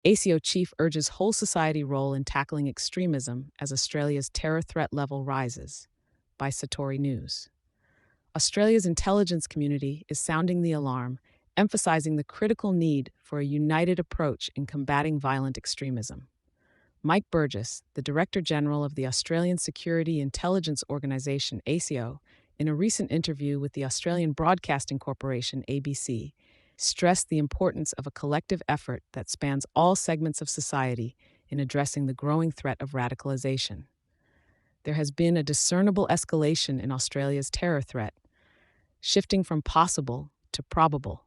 ASIO chief urges whole society role in tackling extremism as Australia's terror threat level rises, by Satori News. Australia's intelligence community is sounding the alarm, emphasizing the critical need for a united approach in combating violent extremism. Mike Burgess, the Director General of the Australian Security Intelligence Organisation ASIO, in a recent interview with the Australian Broadcasting Corporation ABC, stressed the importance of a collective effort that spans all segments of society in addressing the growing threat of radicalization. There has been a discernible escalation in Australia's terror threat, shifting from possible to probable,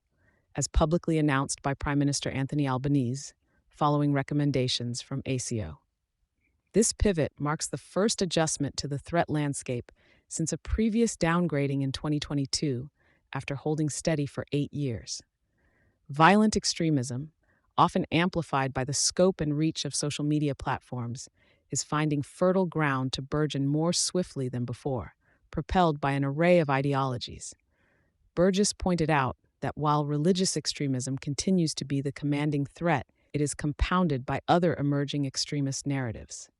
as publicly announced by Prime Minister Anthony Albanese, following recommendations from ASIO. This pivot marks the first adjustment to the threat landscape since a previous downgrading in 2022 after holding steady for 8 years. Violent extremism, often amplified by the scope and reach of social media platforms, is finding fertile ground to burgeon more swiftly than before, propelled by an array of ideologies. Burgess pointed out that while religious extremism continues to be the commanding threat, it is compounded by other emerging extremist narratives.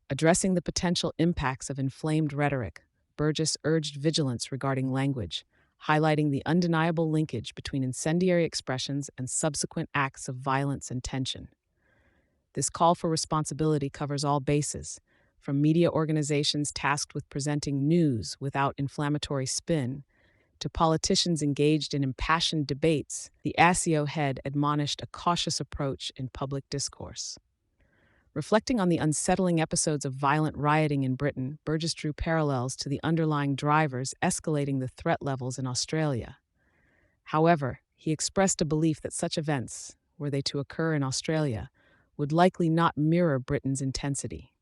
Addressing the potential impacts of inflamed rhetoric, Burgess urged vigilance regarding language, highlighting the undeniable linkage between incendiary expressions and subsequent acts of violence and tension. This call for responsibility covers all bases, from media organizations tasked with presenting news without inflammatory spin, to politicians engaged in impassioned debates. The ASIO head admonished a cautious approach in public discourse. Reflecting on the unsettling episodes of violent rioting in Britain, Burgess drew parallels to the underlying drivers escalating the threat levels in Australia. However, he expressed a belief that such events, were they to occur in Australia, would likely not mirror Britain's intensity.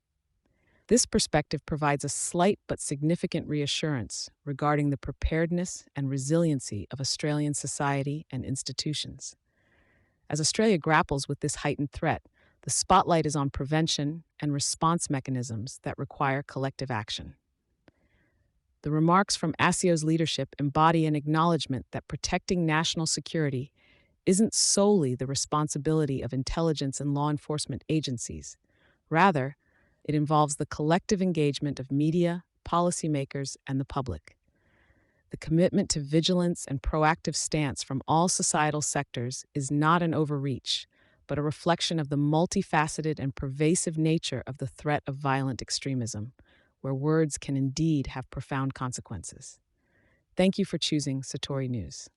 This perspective provides a slight but significant reassurance regarding the preparedness and resiliency of Australian society and institutions. As Australia grapples with this heightened threat, the spotlight is on prevention and response mechanisms that require collective action. The remarks from ASIO's leadership embody an acknowledgement that protecting national security isn't solely the responsibility of intelligence and law enforcement agencies. Rather, it involves the collective engagement of media, policymakers, and the public. The commitment to vigilance and proactive stance from all societal sectors is not an overreach, but a reflection of the multifaceted and pervasive nature of the threat of violent extremism, where words can indeed have profound consequences. Thank you for choosing Satori News.